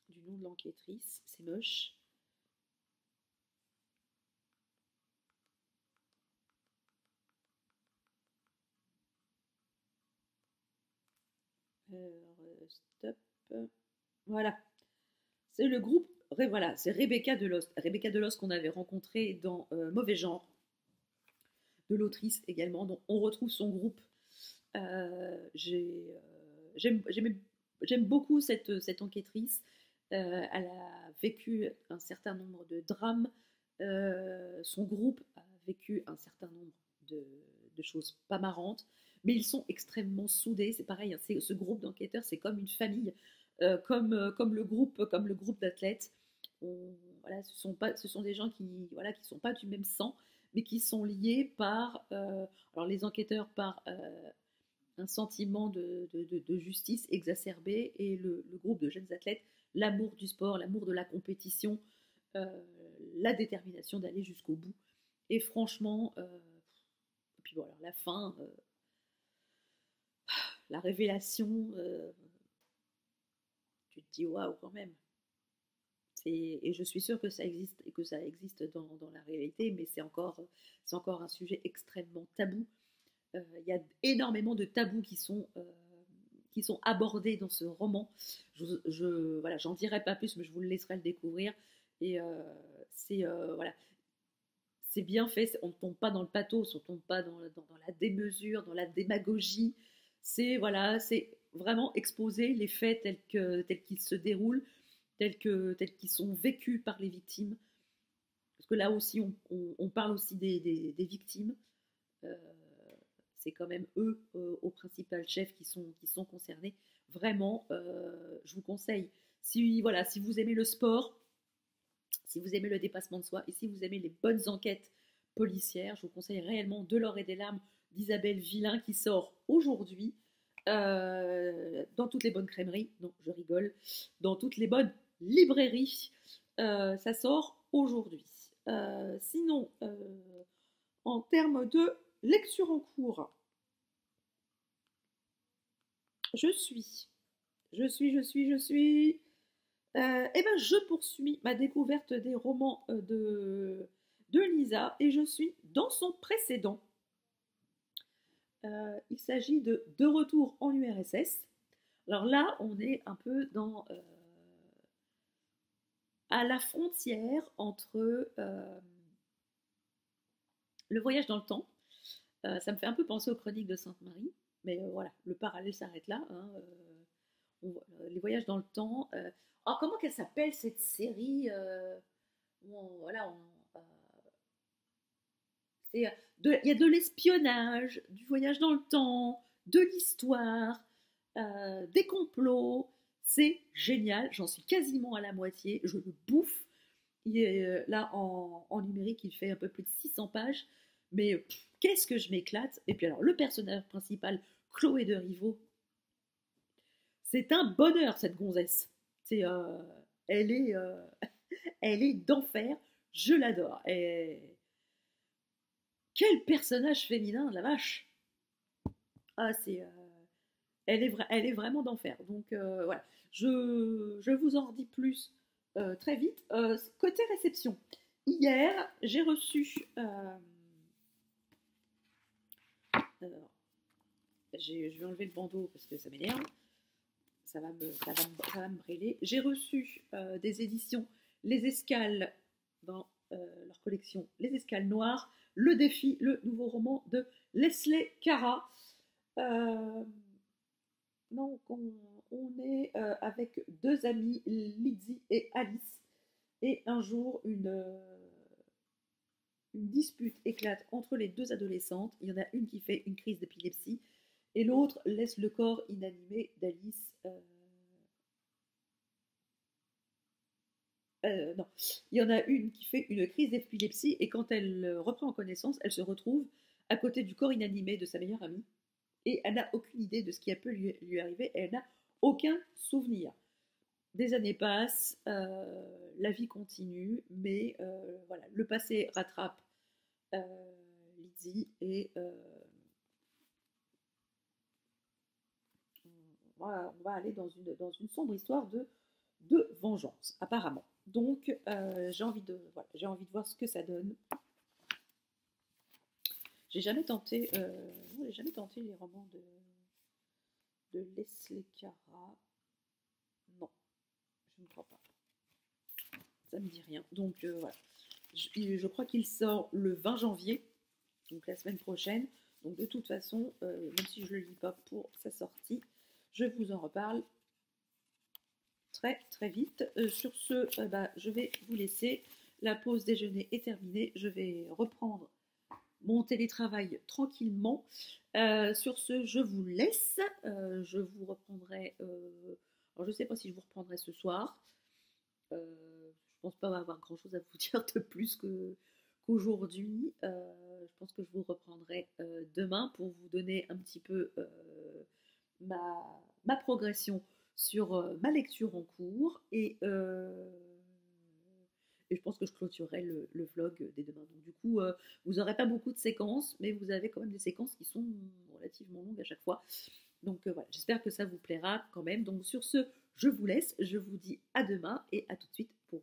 Du nom de l'enquêtrice, c'est moche. Stop. Voilà. C'est le groupe. Voilà, c'est Rebecca Delost. Rebecca Delost qu'on avait rencontrée dans Mauvais Genre, de l'autrice également. Donc on retrouve son groupe. J'aime beaucoup cette enquêtrice. Elle a vécu un certain nombre de drames. Son groupe a vécu un certain nombre de choses pas marrantes, mais ils sont extrêmement soudés. C'est pareil, hein, ce groupe d'enquêteurs, c'est comme une famille, comme le groupe d'athlètes. Voilà, ce sont des gens qui sont pas du même sang, mais qui sont liés par, alors les enquêteurs par un sentiment de justice exacerbé, et le groupe de jeunes athlètes, l'amour du sport, l'amour de la compétition, la détermination d'aller jusqu'au bout. Et franchement, puis voilà, la fin, la révélation, tu te dis waouh quand même. Et je suis sûre que ça existe et que ça existe dans la réalité, mais c'est encore un sujet extrêmement tabou. Il y a énormément de tabous qui sont abordés dans ce roman. Voilà, j'en dirai pas plus, mais je vous le laisserai le découvrir. Et voilà, c'est bien fait. On ne tombe pas dans le pathos, on ne tombe pas dans la démesure, dans la démagogie. C'est vraiment exposer les faits tels qu'ils se déroulent. tels qu'ils sont vécus par les victimes. Parce que là aussi, on parle aussi des victimes. Euh, c'est quand même eux, au principal chef, qui sont concernés. Vraiment, je vous conseille, si, voilà, si vous aimez le sport, si vous aimez le dépassement de soi et si vous aimez les bonnes enquêtes policières, je vous conseille réellement De l'or et des larmes d'Isabelle Villain qui sort aujourd'hui dans toutes les bonnes crèmeries. Non, je rigole. Dans toutes les bonnes librairies. Ça sort aujourd'hui. Sinon, en termes de lecture en cours, je suis. Je poursuis ma découverte des romans de Lisa et je suis dans son précédent. Il s'agit de Retour en URSS. Alors là, on est un peu à la frontière entre le voyage dans le temps. Ça me fait un peu penser aux Chroniques de Sainte-Marie, mais voilà, le parallèle s'arrête là. Hein, les voyages dans le temps. Oh, comment qu'elle s'appelle cette série où il y a de l'espionnage, du voyage dans le temps, de l'histoire, des complots. C'est génial, j'en suis quasiment à la moitié, je le bouffe. Là, en numérique, il fait un peu plus de 600 pages, mais qu'est-ce que je m'éclate. Et puis alors, le personnage principal, Chloé de Riveau, c'est un bonheur, cette gonzesse. C'est, elle est, euh, elle est d'enfer, je l'adore. Et quel personnage féminin, la vache. Ah, elle est vraiment d'enfer. Donc voilà, je vous en dis plus très vite. Côté réception, hier, j'ai reçu... je vais enlever le bandeau parce que ça m'énerve. Ça va me brûler. J'ai reçu des éditions Les Escales dans leur collection Les Escales Noires, Le Défi, le nouveau roman de Leslie Cara. Donc on est avec deux amies, Lizzie et Alice, et un jour une dispute éclate entre les deux adolescentes. Il y en a une qui fait une crise d'épilepsie et l'autre laisse le corps inanimé d'Alice. Non, il y en a une qui fait une crise d'épilepsie et quand elle reprend connaissance, elle se retrouve à côté du corps inanimé de sa meilleure amie et elle n'a aucune idée de ce qui a pu lui arriver, elle n'a aucun souvenir. Des années passent, la vie continue, mais voilà, le passé rattrape Lizzie et on va aller dans une sombre histoire de vengeance, apparemment. Donc, j'ai envie de voir ce que ça donne. J'ai jamais tenté les romans de Leslie Cara. Non, je ne crois pas. Ça me dit rien. Donc, voilà. Je crois qu'il sort le 20 janvier, donc la semaine prochaine. Donc, de toute façon, même si je ne le lis pas pour sa sortie, je vous en reparle très très vite. Sur ce, je vais vous laisser. La pause déjeuner est terminée. Je vais reprendre mon télétravail tranquillement. Sur ce, je vous laisse. Je vous reprendrai. Alors, je ne sais pas si je vous reprendrai ce soir. Je ne pense pas avoir grand chose à vous dire de plus qu'aujourd'hui. Je pense que je vous reprendrai demain pour vous donner un petit peu ma progression sur ma lecture en cours et je pense que je clôturerai le vlog dès demain. Donc du coup, vous n'aurez pas beaucoup de séquences, mais vous avez quand même des séquences qui sont relativement longues à chaque fois. Donc voilà, j'espère que ça vous plaira quand même. Donc sur ce, je vous laisse, je vous dis à demain et à tout de suite pour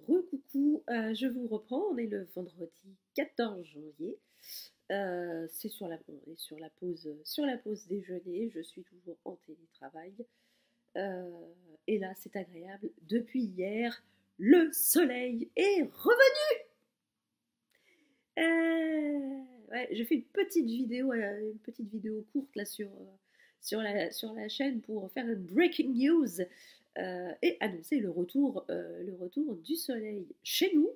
vous. Recoucou, je vous reprends, on est le vendredi 14 janvier. On est sur la pause déjeuner, je suis toujours en télétravail. Et là, c'est agréable. Depuis hier, le soleil est revenu. Ouais, j'ai fait une petite vidéo courte là sur sur la chaîne pour faire un breaking news et annoncer le retour du soleil chez nous.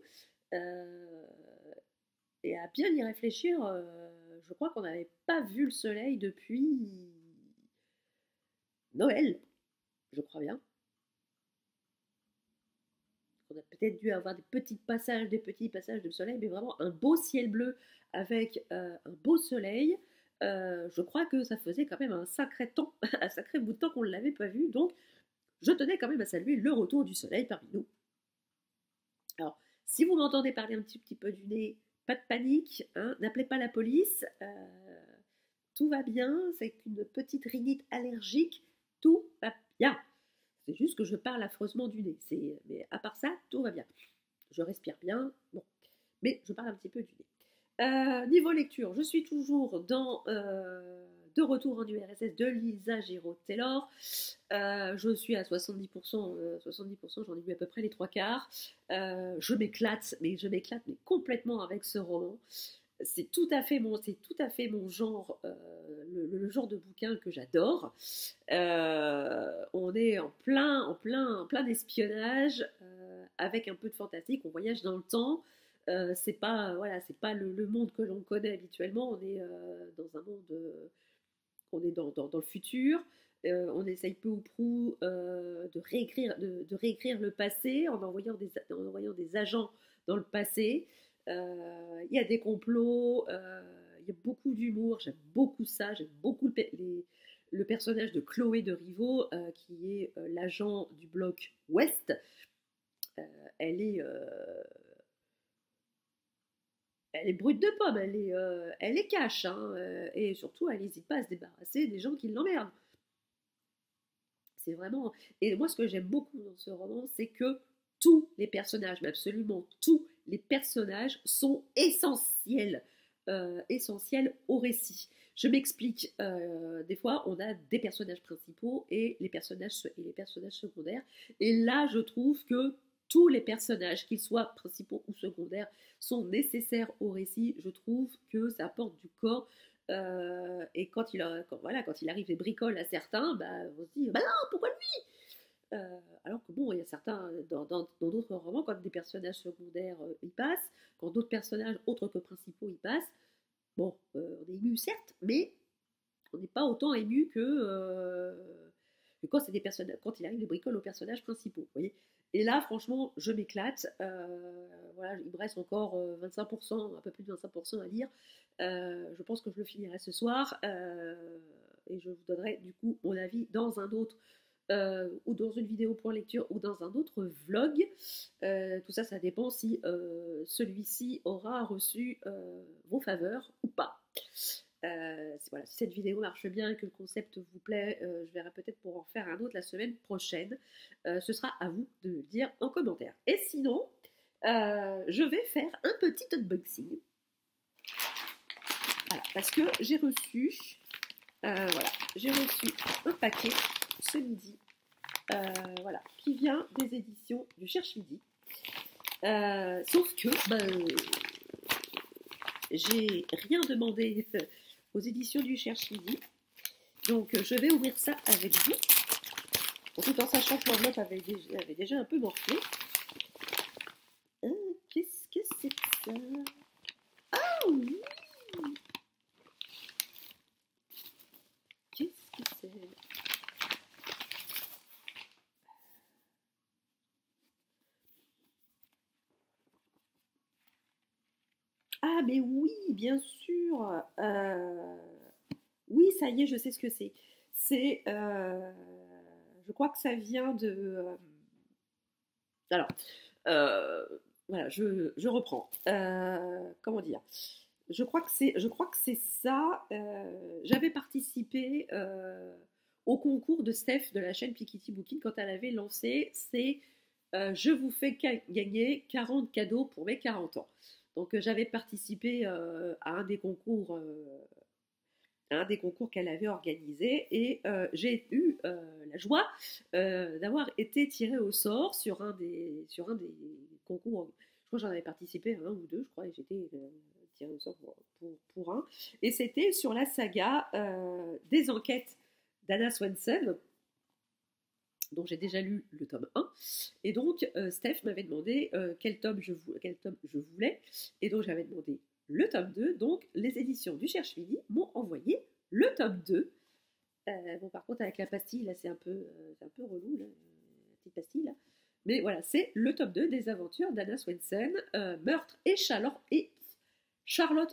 Euh, et à bien y réfléchir, je crois qu'on n'avait pas vu le soleil depuis Noël, je crois bien. On a peut-être dû avoir des petits passages de soleil, mais vraiment un beau ciel bleu avec un beau soleil. Je crois que ça faisait quand même un sacré temps, un sacré bout de temps qu'on ne l'avait pas vu, donc je tenais quand même à saluer le retour du soleil parmi nous. Alors, si vous m'entendez parler un petit peu du nez, pas de panique, hein, n'appelez pas la police, tout va bien, c'est qu'une petite rhinite allergique, tout va bien. C'est juste que je parle affreusement du nez. Mais à part ça, tout va bien. Je respire bien, bon. Mais je parle un petit peu du nez. Niveau lecture, je suis toujours dans De retour en URSS de Lisa Giraud-Taylor. Je suis à 70%, 70%, j'en ai lu à peu près les trois quarts. Je m'éclate, mais complètement avec ce roman. C'est tout à fait mon genre, le genre de bouquin que j'adore. On est en plein espionnage, avec un peu de fantastique. On voyage dans le temps. C'est pas le monde que l'on connaît habituellement. On est dans un monde, on est dans le futur. On essaye peu ou prou de réécrire le passé en envoyant des agents dans le passé. Il y a des complots, il y a beaucoup d'humour, j'aime beaucoup ça, j'aime beaucoup le personnage de Chloé de Rivaux, qui est l'agent du bloc Ouest. Euh, elle est elle est brute de pomme, elle est cash, hein, et surtout elle n'hésite pas à se débarrasser des gens qui l'emmerdent. C'est vraiment. Et moi, ce que j'aime beaucoup dans ce roman, c'est que tous les personnages, mais absolument tous les personnages, sont essentiels au récit. Je m'explique. Des fois, on a des personnages principaux et les personnages secondaires. Et là, je trouve que tous les personnages, qu'ils soient principaux ou secondaires, sont nécessaires au récit. Je trouve que ça apporte du corps. Et quand il arrive des bricoles à certains, bah, on se dit, bah non, pourquoi lui? Alors que bon, il y a certains, dans d'autres romans, quand des personnages secondaires y passent, quand d'autres personnages autres que principaux y passent, bon, on est ému certes, mais on n'est pas autant ému que quand c'est quand il arrive des bricoles aux personnages principaux, vous voyez. Et là, franchement, je m'éclate. Voilà, il me reste encore 25%, un peu plus de 25% à lire. Je pense que je le finirai ce soir. Et je vous donnerai du coup mon avis dans un autre, ou dans une vidéo point lecture, ou dans un autre vlog. Tout ça, ça dépend si celui-ci aura reçu vos faveurs ou pas. Voilà, si cette vidéo marche bien et que le concept vous plaît, je verrai peut-être pour en faire un autre la semaine prochaine. Ce sera à vous de me le dire en commentaire. Et sinon, je vais faire un petit unboxing. Voilà, parce que j'ai reçu un paquet ce midi, voilà, qui vient des éditions du Cherche Midi. Sauf que j'ai rien demandé aux éditions du Cherche Midi, donc je vais ouvrir ça avec vous, tout en sachant que l'enveloppe avait déjà un peu morflé. Qu'est-ce que c'est que ça? Ah oui! Qu'est-ce que c'est? Ah mais oui, bien sûr. Oui, ça y est, je sais ce que c'est. C'est, je crois que ça vient de. Alors, euh, voilà, je reprends. Comment dire? Je crois que c'est ça. J'avais participé au concours de Steph de la chaîne Pikiti Booking quand elle avait lancé. C'est je vous fais gagner 40 cadeaux pour mes 40 ans. Donc j'avais participé à un des concours qu'elle avait organisé et j'ai eu la joie d'avoir été tirée au sort sur un des concours. Je crois que j'en avais participé à un ou deux, je crois, et j'étais tirée au sort pour un. Et c'était sur la saga des enquêtes d'Anna Swensen, dont j'ai déjà lu le tome 1. Et donc, Steph m'avait demandé quel tome je voulais. Et donc, j'avais demandé le tome 2. Donc, les éditions du Cherche Midi m'ont envoyé le tome 2. Bon, par contre, avec la pastille, là, c'est un peu relou, là, la petite pastille, là. Mais voilà, c'est le tome 2 des aventures d'Anna Swensen, Meurtre et Charlotte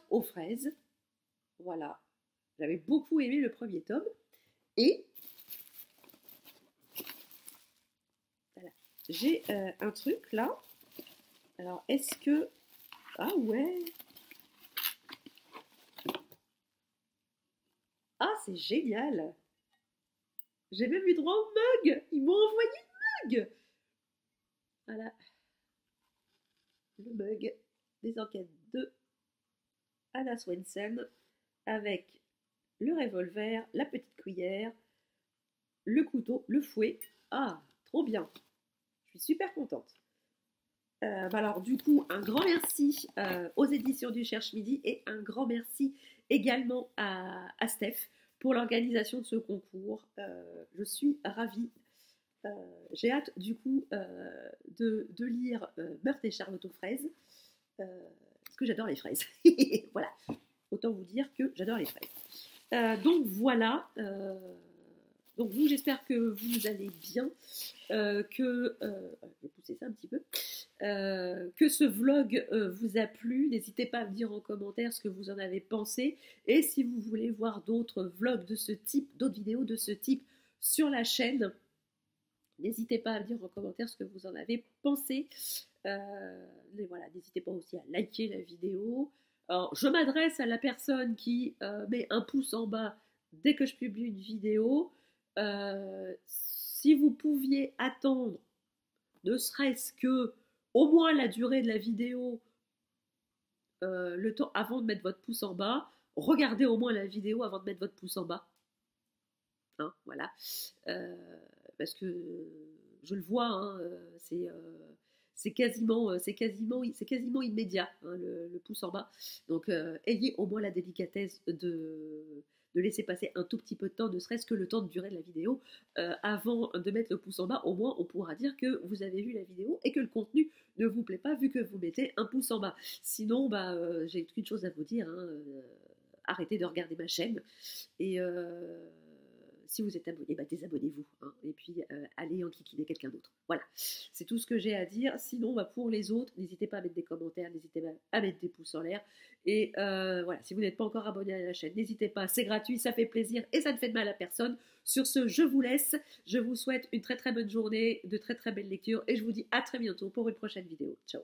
aux fraises. Voilà. J'avais beaucoup aimé le premier tome. Et voilà. J'ai un truc là. Alors, est-ce que... Ah ouais. Ah, c'est génial. J'ai même eu droit au mug. Ils m'ont envoyé le mug. Voilà. Le mug des enquêtes de Anna Swensen avec le revolver, la petite cuillère, le couteau, le fouet. Ah, trop bien. Je suis super contente. Alors du coup, un grand merci aux éditions du Cherche Midi et un grand merci également à Steph pour l'organisation de ce concours. Je suis ravie. J'ai hâte du coup de lire Meurtre et Charlotte aux fraises parce que j'adore les fraises. Voilà, autant vous dire que j'adore les fraises. Donc voilà. Donc vous, j'espère que vous allez bien, je vais pousser ça un petit peu, que ce vlog vous a plu. N'hésitez pas à me dire en commentaire ce que vous en avez pensé, et si vous voulez voir d'autres vlogs de ce type, d'autres vidéos de ce type sur la chaîne, n'hésitez pas à me dire en commentaire ce que vous en avez pensé. Mais voilà, n'hésitez pas aussi à liker la vidéo. Alors, je m'adresse à la personne qui met un pouce en bas dès que je publie une vidéo. Si vous pouviez attendre ne serait-ce que au moins la durée de la vidéo, le temps avant de mettre votre pouce en bas, regardez au moins la vidéo avant de mettre votre pouce en bas. Hein, voilà. Parce que je le vois, hein, c'est quasiment immédiat, hein, le pouce en bas. Donc ayez au moins la délicatesse de laisser passer un tout petit peu de temps, ne serait-ce que le temps de durée de la vidéo, avant de mettre le pouce en bas. Au moins on pourra dire que vous avez vu la vidéo et que le contenu ne vous plaît pas vu que vous mettez un pouce en bas. Sinon, j'ai qu'une chose à vous dire, hein, arrêtez de regarder ma chaîne, et si vous êtes abonné, désabonnez-vous, hein, et puis allez enquiquiner quelqu'un d'autre. Voilà, c'est tout ce que j'ai à dire. Sinon, pour les autres, n'hésitez pas à mettre des commentaires, n'hésitez pas à mettre des pouces en l'air. Et voilà, si vous n'êtes pas encore abonné à la chaîne, n'hésitez pas, c'est gratuit, ça fait plaisir et ça ne fait de mal à personne. Sur ce, je vous laisse. Je vous souhaite une très très bonne journée, de très très belles lectures, et je vous dis à très bientôt pour une prochaine vidéo. Ciao.